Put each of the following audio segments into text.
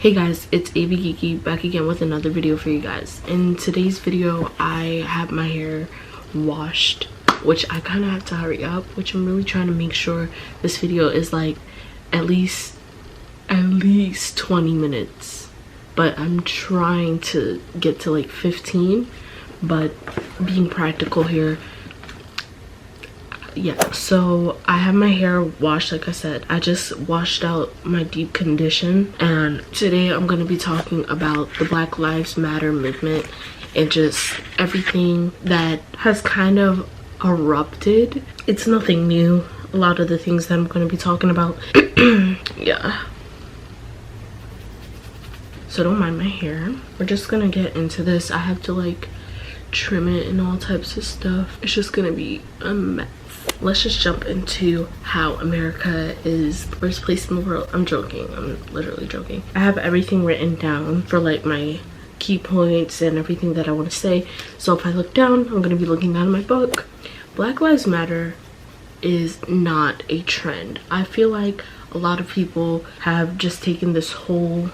Hey guys, it's Avi Geeky back again with another video for you guys. In today's video, I have my hair washed, which I kind of have to hurry up, which I'm really trying to make sure this video is like at least 20 minutes. But I'm trying to get to like 15, but being practical here. Yeah, so I have my hair washed. Like I said, I just washed out my deep condition, and today I'm going to be talking about the Black Lives Matter movement and just everything that has kind of erupted. It's nothing new, a lot of the things that I'm going to be talking about. Yeah, so don't mind my hair. We're just gonna get into this. I have to like trim it and all types of stuff. It's just gonna be a mess. Let's just jump into how America is the worst place in the world. I'm joking, I'm literally joking. I have everything written down for like my key points and everything that I want to say. So if I look down, I'm going to be looking down at my book. Black Lives Matter is not a trend. I feel like a lot of people have just taken this whole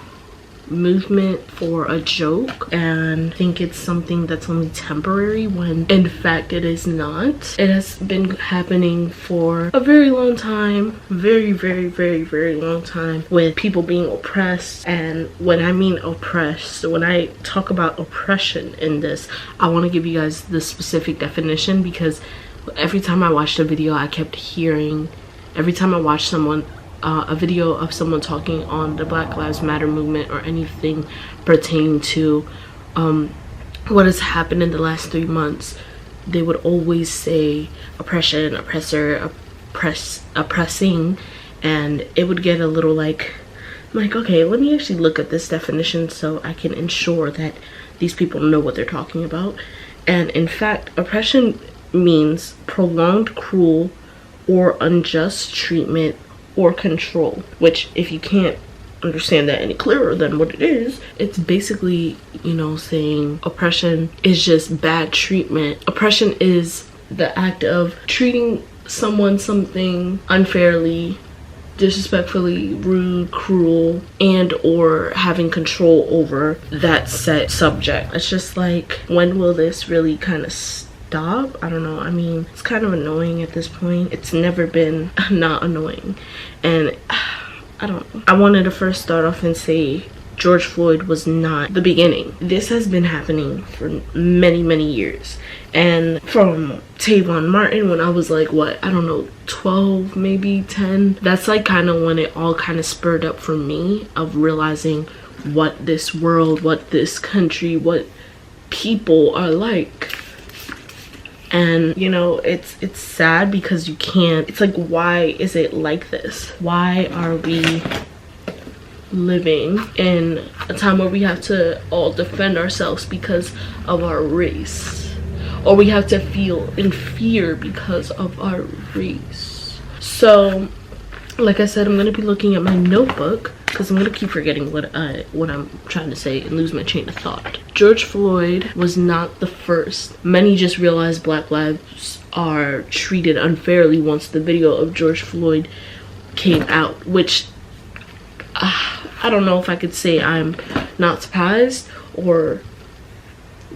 movement for a joke and think it's something that's only temporary, when in fact it is not. It has been happening for a very long time, very long time, with people being oppressed. And when I mean oppressed, when I talk about oppression in this, I want to give you guys the specific definition, because every time I watched a video, I kept hearing, every time I watched someone a video of someone talking on the Black Lives Matter movement or anything pertaining to what has happened in the last 3 months, they would always say oppression, oppressor, oppressing, and it would get a little like, okay, let me actually look at this definition so I can ensure that these people know what they're talking about. And in fact, oppression means prolonged, cruel, or unjust treatment or control, which, if you can't understand that any clearer than what it is, it's basically, you know, saying oppression is just bad treatment. Oppression is the act of treating someone, something unfairly, disrespectfully, rude, cruel, and or having control over that set subject. It's just like, when will this really kind of stop? I don't know. I mean, it's kind of annoying at this point. It's never been not annoying. And I don't know. I wanted to first start off and say George Floyd was not the beginning. This has been happening for many years. And from Trayvon Martin, when I was like, what, I don't know, 12, maybe 10, that's like kind of when it all kind of spurred up for me, of realizing what this world, what this country, what people are like. And you know, it's sad, because you can't, it's like, why is it like this? Why are we living in a time where we have to all defend ourselves because of our race, or we have to feel in fear because of our race? So like I said, I'm going to be looking at my notebook, because I'm going to keep forgetting what I'm trying to say and lose my chain of thought. George Floyd was not the first. Many just realized Black lives are treated unfairly once the video of George Floyd came out, which I don't know if I could say I'm not surprised, or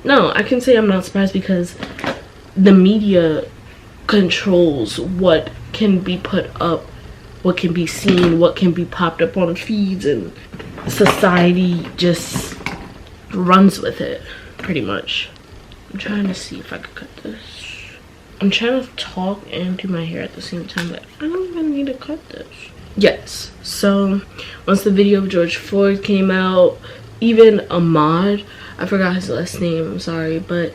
no, I can say I'm not surprised, because the media controls what can be put up, what can be seen, what can be popped up on feeds, and society just runs with it pretty much. I'm trying to see if I could cut this. I'm trying to talk and do my hair at the same time, but I don't even need to cut this. Yes, so once the video of George Floyd came out, even Ahmaud, I forgot his last name, I'm sorry, but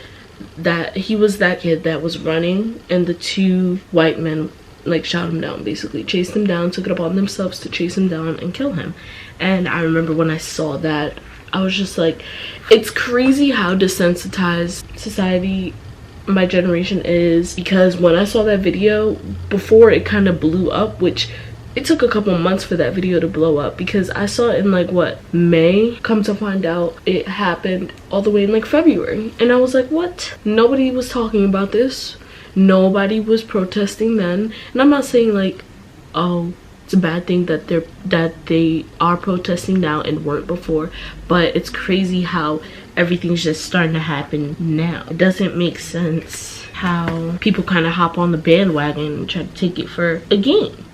that he was that kid that was running, and the two white men like shot him down, basically chased him down, took it upon themselves to chase him down and kill him. And I remember when I saw that, I was just like, it's crazy how desensitized society, my generation, is. Because when I saw that video, before it kind of blew up, which it took a couple months for that video to blow up, because I saw it in like, what, May? Come to find out, it happened all the way in like February. And I was like, what? Nobody was talking about this. Nobody was protesting then. And I'm not saying like, oh, It's a bad thing that they are protesting now and weren't before, but it's crazy how everything's just starting to happen now. It doesn't make sense how people kind of hop on the bandwagon and try to take it for a game.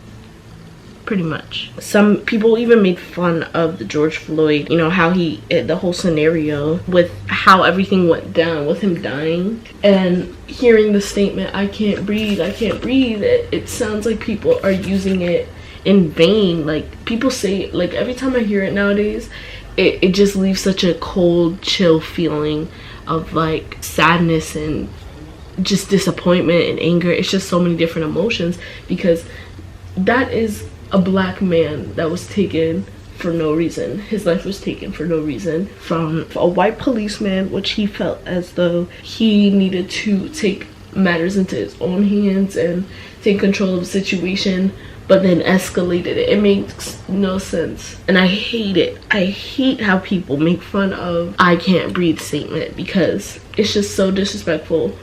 Pretty much. Some people even made fun of the George Floyd, you know, how the whole scenario with how everything went down with him dying, and hearing the statement, I can't breathe, it sounds like people are using it in vain. Like, people say, like, every time I hear it nowadays, it just leaves such a cold, chill feeling of like sadness and just disappointment and anger. It's just so many different emotions, because that is a black man that was taken for no reason. His life was taken for no reason from a white policeman, which he felt as though he needed to take matters into his own hands and take control of the situation, but then escalated it. It makes no sense. And I hate it. I hate how people make fun of I can't breathe statement, because it's just so disrespectful.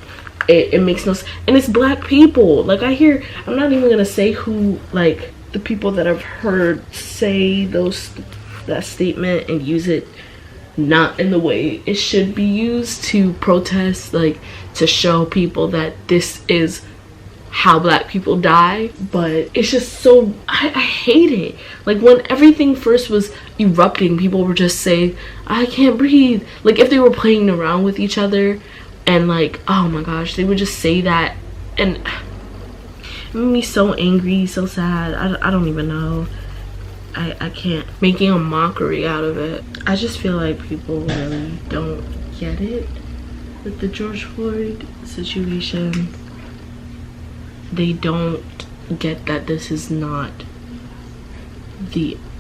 It makes no sense. And it's black people. Like, I'm not even gonna say who, like, the people that I've heard say that statement and use it not in the way it should be used, to protest, like, to show people that this is how black people die. But it's just so, I hate it. Like, when everything first was erupting, people were just saying I can't breathe. Like, if they were playing around with each other, and like, oh my gosh, they would just say that, and it made me so angry, so sad. I don't even know. I can't. Making a mockery out of it. I just feel like people really don't get it with the George Floyd situation. They don't get that this is not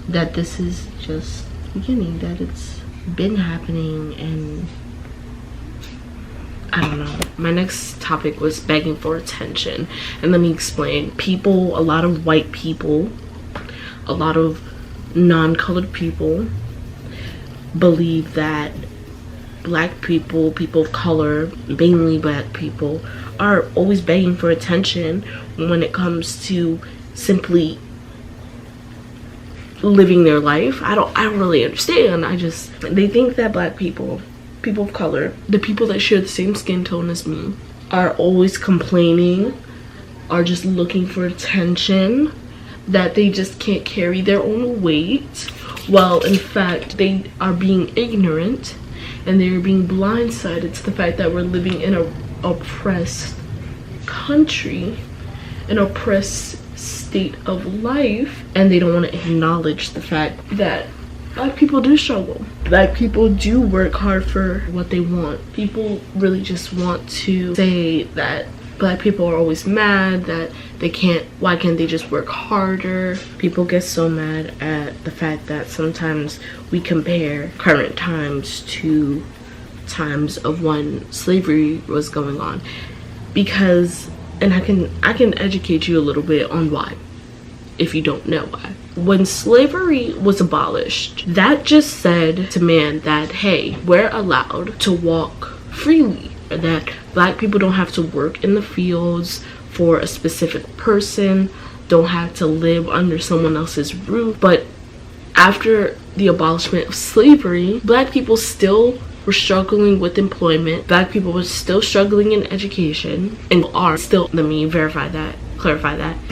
that this is just the beginning, that it's been happening. And I don't know. My next topic was begging for attention. And let me explain. People, a lot of white people, a lot of non-colored people believe that black people, people of color, mainly black people, are always begging for attention when it comes to simply living their life. I don't really understand. They think that black people, people of color, the people that share the same skin tone as me, are always complaining, are just looking for attention, that they just can't carry their own weight. Well, in fact, they are being ignorant and they are being blindsided to the fact that we're living in an oppressed country, an oppressed state of life, and they don't want to acknowledge the fact that black people do struggle. Black people do work hard for what they want. People really just want to say that black people are always mad, that why can't they just work harder? People get so mad at the fact that sometimes we compare current times to times of when slavery was going on. Because, and I can educate you a little bit on why, if you don't know why. When slavery was abolished, that just said to man that, hey, we're allowed to walk freely, that black people don't have to work in the fields for a specific person, don't have to live under someone else's roof. But after the abolishment of slavery, black people still were struggling with employment. Black people were still struggling in education, and are still, let me clarify that.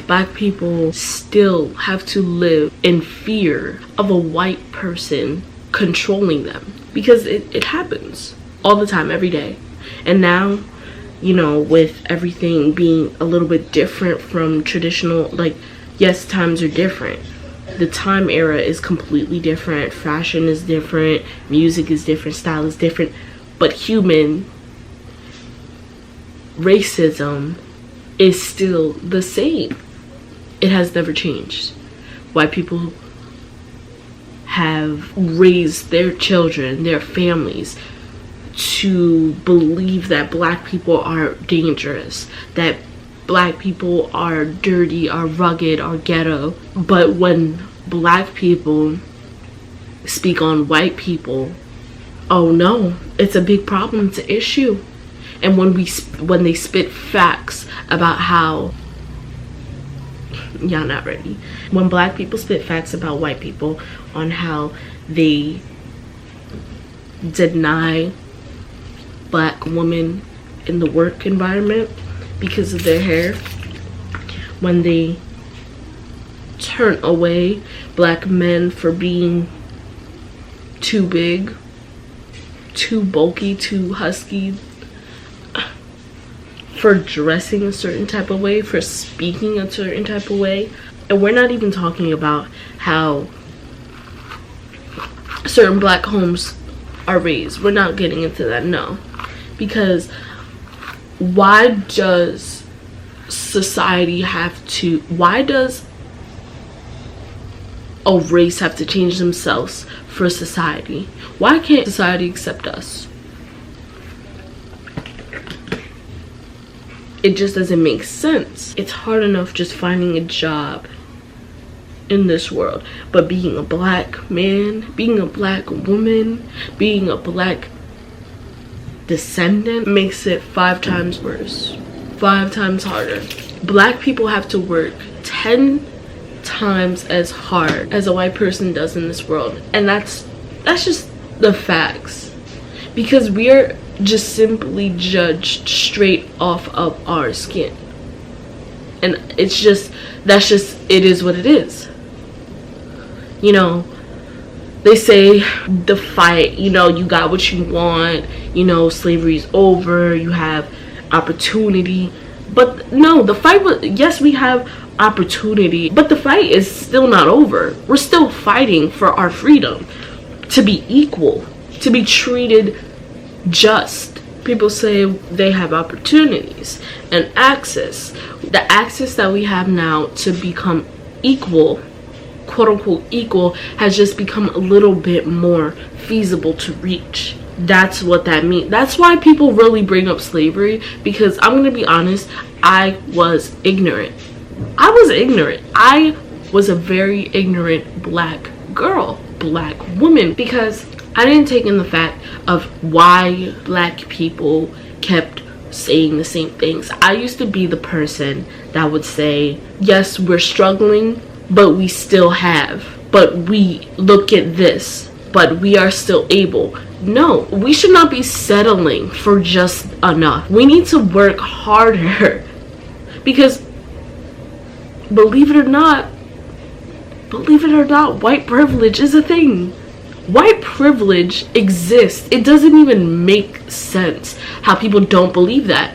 Black people still have to live in fear of a white person controlling them, because it happens all the time, every day. And now, you know, with everything being a little bit different from traditional, like, yes, times are different. The time era is completely different. Fashion is different. Music is different. Style is different. But human racism is still the same. It has never changed. White people have raised their children, their families, to believe that black people are dangerous, that black people are dirty, are rugged, are ghetto. But when black people speak on white people, oh no, it's a big problem, it's an issue. And when they spit facts about how y'all not ready. When black people spit facts about white people on how they deny black women in the work environment because of their hair, when they turn away black men for being too big, too bulky, too husky, for dressing a certain type of way, for speaking a certain type of way. And we're not even talking about how certain black homes are raised. We're not getting into that, no. Because why does society have to, why does a race have to change themselves for society? Why can't society accept us? It just doesn't make sense. It's hard enough just finding a job in this world, but being a black man, being a black woman, being a black descendant makes it 5 times worse, 5 times harder. Black people have to work 10 times as hard as a white person does in this world, and that's just the facts, because we are just simply judged straight off of our skin. And it's just, that's just, it is what it is. You know, they say the fight, you know, you got what you want, you know, slavery's over, you have opportunity. But no, the fight was, yes, we have opportunity, but the fight is still not over. We're still fighting for our freedom, to be equal, to be treated just. People say they have opportunities and access. The access that we have now to become equal, quote unquote equal, has just become a little bit more feasible to reach. That's what that means. That's why people really bring up slavery, because I'm gonna be honest, I was ignorant. I was a very ignorant black girl, black woman, because I didn't take in the fact of why black people kept saying the same things. I used to be the person that would say, yes, we're struggling, but we still have. But we look at this, but we are still able. No, we should not be settling for just enough. We need to work harder, because believe it or not, white privilege is a thing. White privilege exists. It doesn't even make sense how people don't believe that.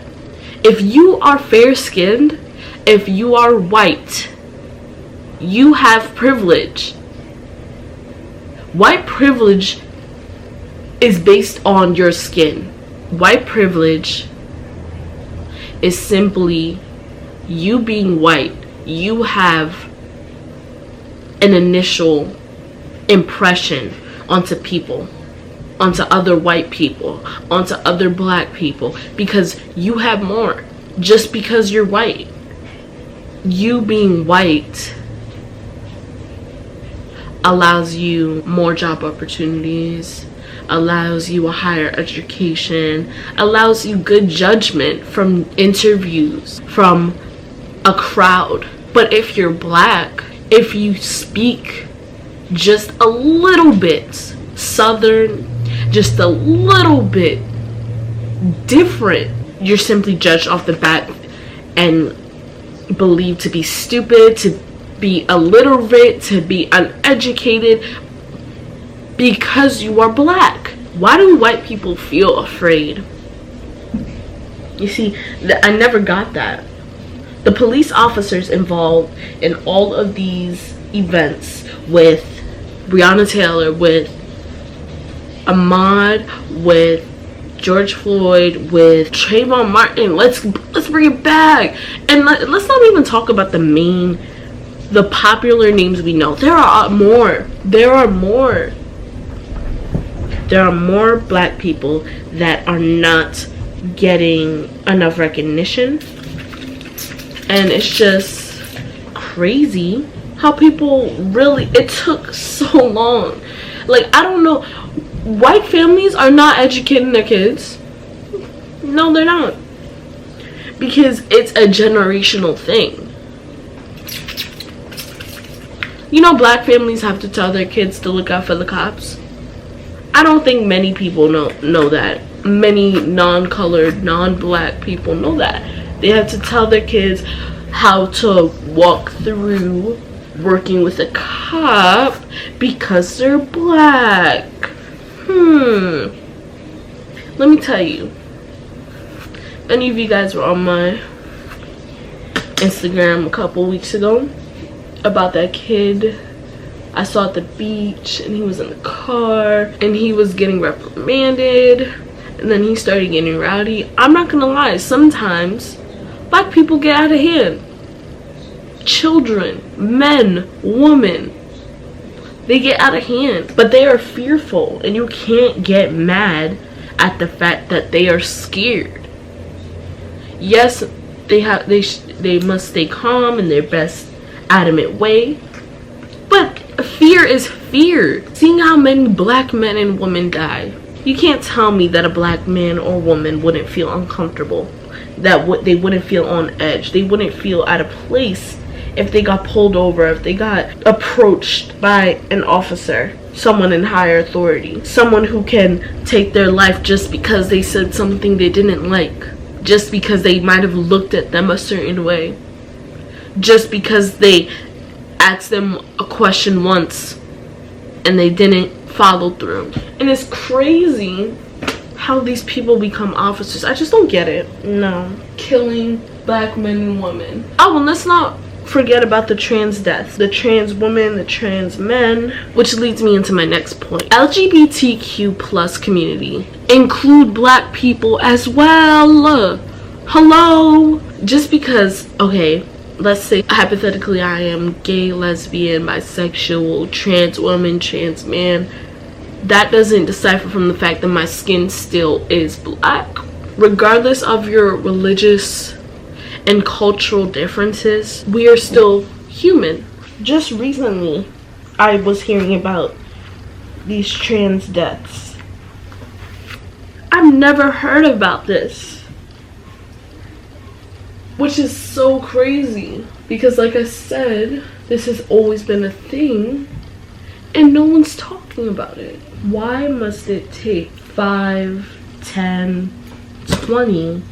If you are fair-skinned, if you are white, you have privilege. White privilege is based on your skin. White privilege is simply you being white. You have an initial impression onto people, onto other white people, onto other black people, because you have more just because you're white. You being white allows you more job opportunities, allows you a higher education, allows you good judgment from interviews, from a crowd. But if you're black, if you speak just a little bit southern, just a little bit different, you're simply judged off the bat and believed to be stupid, to be illiterate, to be uneducated, because you are black. Why do white people feel afraid? You see, I never got that. The police officers involved in all of these events with Breonna Taylor, with Ahmaud, with George Floyd, with Trayvon Martin, let's bring it back. And let's not even talk about the popular names we know. There are more black people that are not getting enough recognition. And it's just crazy how people really, it took so long. Like, I don't know, white families are not educating their kids. No, they're not, because it's a generational thing. You know, black families have to tell their kids to look out for the cops. I don't think many people know that. Many non-colored, non-black people know that. They have to tell their kids how to walk through working with a cop because they're black. Let me tell you. Any of you guys were on my Instagram a couple weeks ago about that kid I saw at the beach, and he was in the car and he was getting reprimanded, and then he started getting rowdy. I'm not gonna lie, sometimes black people get out of hand. Children, men, women, they get out of hand, but they are fearful, and you can't get mad at the fact that they are scared. Yes, they must stay calm in their best adamant way, but fear is fear. Seeing how many black men and women die, you can't tell me that a black man or woman wouldn't feel uncomfortable, that they wouldn't feel on edge, they wouldn't feel out of place if they got pulled over, if they got approached by an officer, someone in higher authority, someone who can take their life just because they said something they didn't like, just because they might have looked at them a certain way, just because they asked them a question once and they didn't follow through. And it's crazy how these people become officers. I just don't get it. No. Killing black men and women. Oh, and let's not forget about the trans deaths, the trans women, the trans men, which leads me into my next point. LGBTQ plus community include black people as well. Hello. Just because, okay, let's say hypothetically I am gay, lesbian, bisexual, trans woman, trans man, that doesn't decipher from the fact that my skin still is black. Regardless of your religious and cultural differences, we are still human. Just recently I was hearing about these trans deaths. I've never heard about this, which is so crazy, because like I said, this has always been a thing and no one's talking about it. Why must it take 5, 10, 20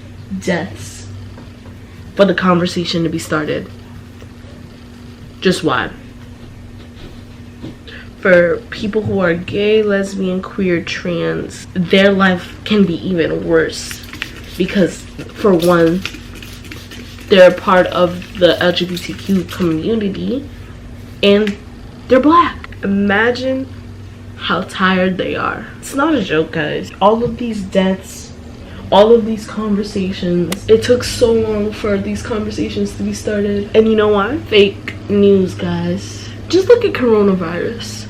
deaths for the conversation to be started? Just why? For people who are gay, lesbian, queer, trans, their life can be even worse because, for one, they're a part of the LGBTQ community and they're black. Imagine how tired they are. It's not a joke, guys. All of these deaths, all of these conversations, it took so long for these conversations to be started. And you know why? Fake news, guys. Just look at coronavirus.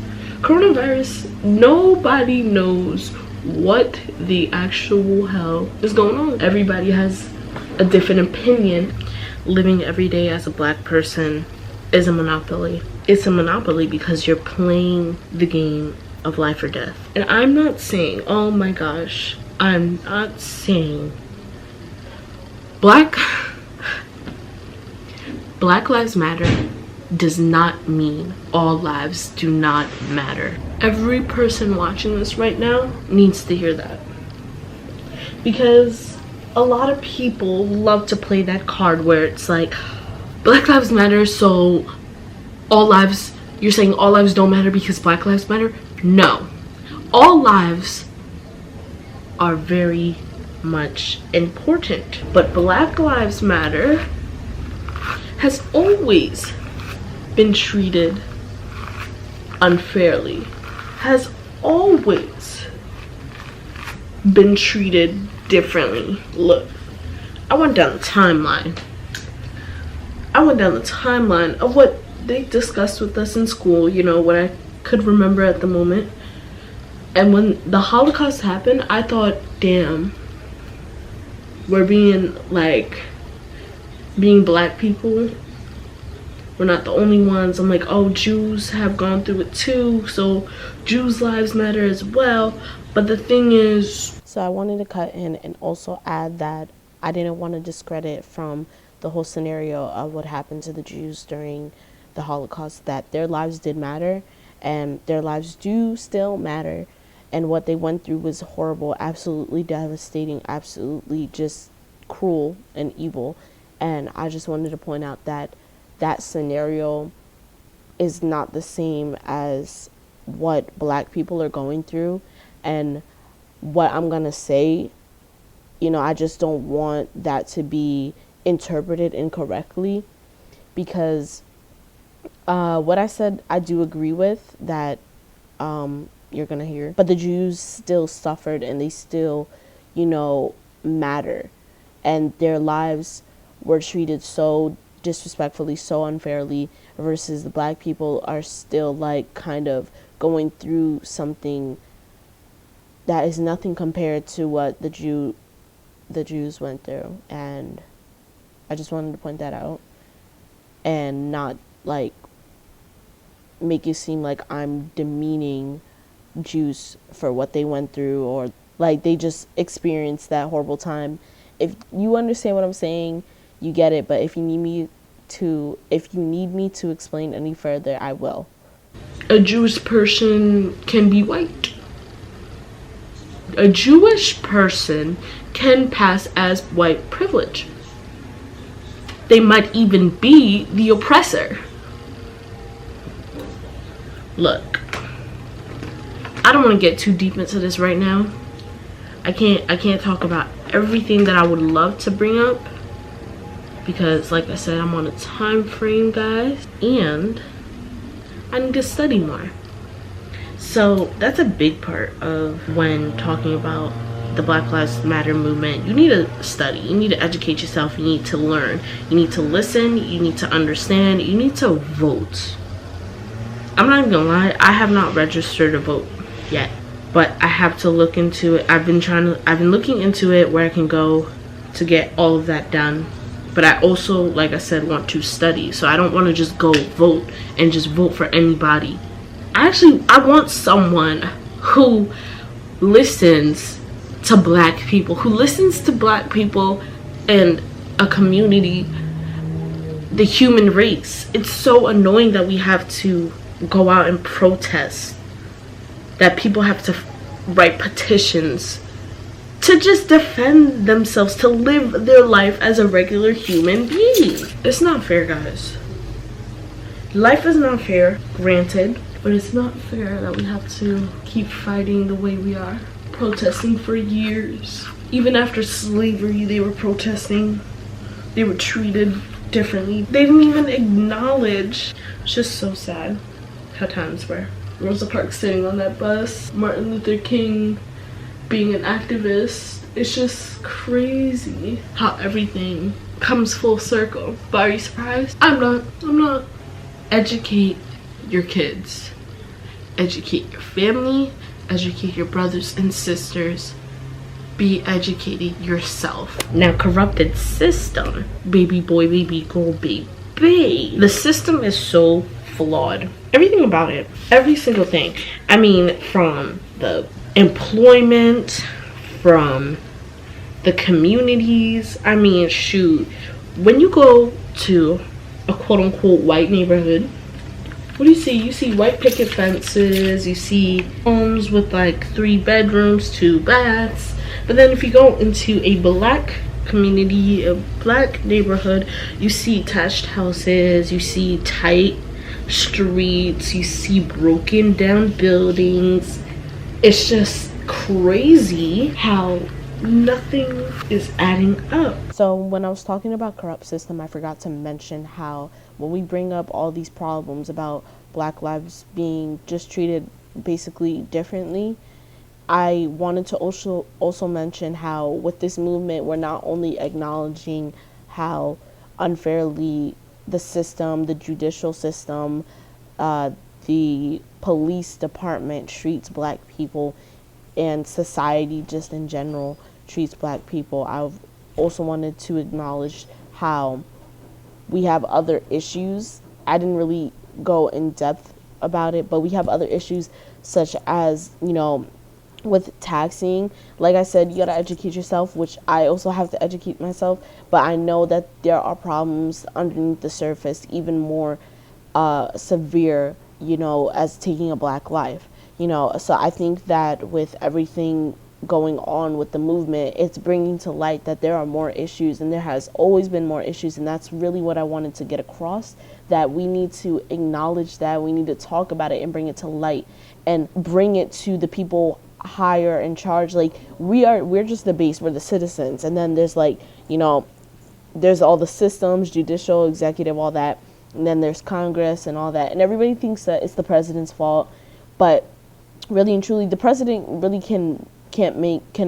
Nobody knows what the actual hell is going on. Everybody has a different opinion. Living every day as a black person is a monopoly. It's a monopoly because you're playing the game of life or death. And I'm not saying, oh my gosh, I'm not saying Black Lives Matter does not mean all lives do not matter. Every person watching this right now needs to hear that, because a lot of people love to play that card where it's like, Black Lives Matter, so all lives, you're saying all lives don't matter because Black Lives Matter? No. All lives are very much important, but Black Lives Matter has always been treated unfairly, has always been treated differently. Look, I went down the timeline of what they discussed with us in school, you know, what I could remember at the moment. And when the Holocaust happened, I thought, damn, we're being black people, we're not the only ones. I'm like, oh, Jews have gone through it too, so Jews' lives matter as well. But the thing is, so I wanted to cut in and also add that I didn't want to discredit from the whole scenario of what happened to the Jews during the Holocaust, that their lives did matter, and their lives do still matter, and what they went through was horrible, absolutely devastating, absolutely just cruel and evil. And I just wanted to point out that that scenario is not the same as what Black people are going through. And what I'm gonna say, I just don't want that to be interpreted incorrectly, because what I said, I do agree with that. You're gonna hear, but the Jews still suffered, and they still, matter, and their lives were treated so disrespectfully, so unfairly, versus the Black people are still like kind of going through something that is nothing compared to what the Jews went through. And I just wanted to point that out, and not like make it seem like I'm demeaning Jews for what they went through, or like they just experienced that horrible time. If you understand what I'm saying, you get it. But if you need me to explain any further, I will. A Jewish person can be white. A Jewish person can pass as white privilege. They might even be the oppressor. Look, I don't want to get too deep into this right now. I can't talk about everything that I would love to bring up, because like I said, I'm on a time frame, guys, and I need to study more. So that's a big part of when talking about the Black Lives Matter movement. You need to study, you need to educate yourself, you need to learn, you need to listen, you need to understand, you need to vote. I'm not even gonna lie, I have not registered to vote yet, but I have to look into it. I've been looking into it, where I can go to get all of that done. But I also, like I said, want to study. So I don't want to just go vote and just vote for anybody. I want someone who listens to Black people, and a community, the human race. It's so annoying that we have to go out and protest, that people have to write petitions to just defend themselves, to live their life as a regular human being. It's not fair, guys. Life is not fair, granted, but it's not fair that we have to keep fighting the way we are, protesting for years. Even after slavery, they were protesting. They were treated differently. They didn't even acknowledge. It's just so sad how times were. Rosa Parks sitting on that bus, Martin Luther King being an activist. It's just crazy how everything comes full circle. But are you surprised? I'm not. Educate your kids. Educate your family. Educate your brothers and sisters. Be educated yourself. Now, corrupted system. Baby boy, baby girl, baby. The system is so flawed. Everything about it. Every single thing. I mean, from the employment, from the communities. I mean, shoot. When you go to a quote-unquote white neighborhood, what do you see? You see white picket fences. You see homes with like 3 bedrooms, 2 baths. But then if you go into a Black community, a Black neighborhood, you see detached houses. You see tight streets. You see broken down buildings. It's just crazy how nothing is adding up. So when I was talking about corrupt system, I forgot to mention how when we bring up all these problems about Black lives being just treated basically differently, I wanted to also mention how with this movement, we're not only acknowledging how unfairly the system, the judicial system, the police department treats Black people, and society just in general treats Black people. I've also wanted to acknowledge how we have other issues. I didn't really go in depth about it, but we have other issues such as, with taxing. Like I said, you gotta educate yourself, which I also have to educate myself, but I know that there are problems underneath the surface, even more severe, you know, as taking a black life, you know. So I think that with everything going on with the movement, it's bringing to light that there are more issues, and there has always been more issues, and that's really what I wanted to get across, that we need to acknowledge that, we need to talk about it and bring it to light and bring it to the people higher in charge. Like, we're just the base, we're the citizens, and then there's, like, you know, there's all the systems, judicial, executive, all that, and then there's Congress and all that, and everybody thinks that it's the president's fault, but really and truly, the president really can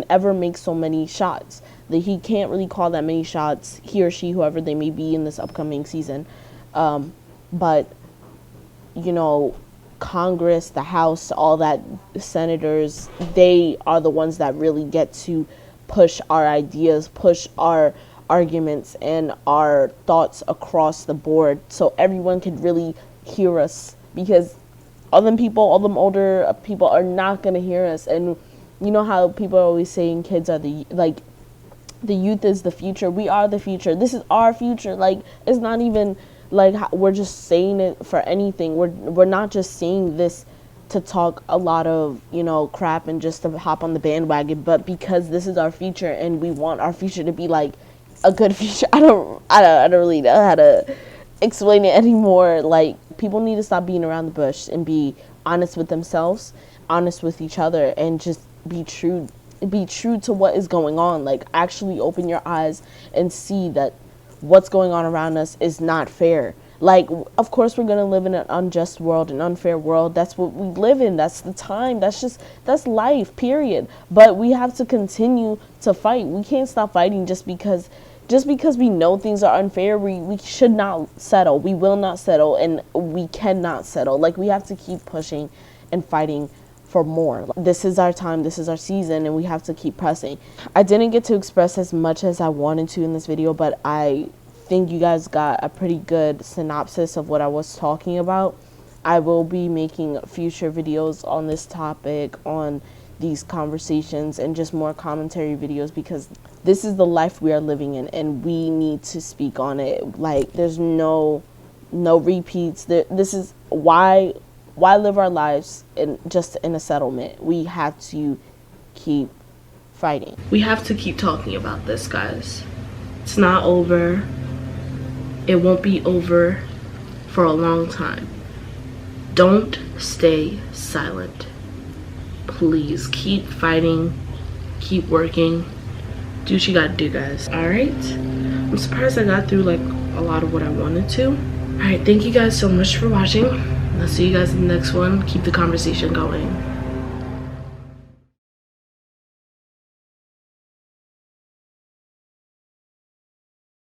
ever make so many shots, that he can't really call that many shots, he or she, whoever they may be in this upcoming season. But, you know, Congress, the House, all that, senators, they are the ones that really get to push our ideas, push our arguments and our thoughts across the board, so everyone can really hear us, because all them older people are not going to hear us. And you know how people are always saying kids are the youth is the future. We are the future. This is our future. Like, it's not even like we're just saying it for anything. We're not just saying this to talk a lot of, you know, crap and just to hop on the bandwagon, but because this is our future and we want our future to be like a good future. I don't really know how to explain it anymore. Like, people need to stop being around the bush and be honest with themselves, honest with each other, and just be true to what is going on. Like, actually open your eyes and see that what's going on around us is not fair. Like, of course we're going to live in an unjust world, an unfair world. That's what we live in. That's the time. That's life, period. But we have to continue to fight. We can't stop fighting just because we know things are unfair. We should not settle. We will not settle, and we cannot settle. Like, we have to keep pushing and fighting for more. This is our time, this is our season, and we have to keep pressing. I didn't get to express as much as I wanted to in this video, but I think you guys got a pretty good synopsis of what I was talking about. I will be making future videos on this topic, on these conversations, and just more commentary videos, because this is the life we are living in and we need to speak on it. Like, there's no repeats. This is why live our lives in a settlement. We have to keep fighting. We have to keep talking about this, guys. It's not over. It won't be over for a long time. Don't stay silent. Please keep fighting, keep working, do what you gotta do, guys. All right, I'm surprised I got through like a lot of what I wanted to. All right, thank you guys so much for watching. I'll see you guys in the next one. Keep the conversation going.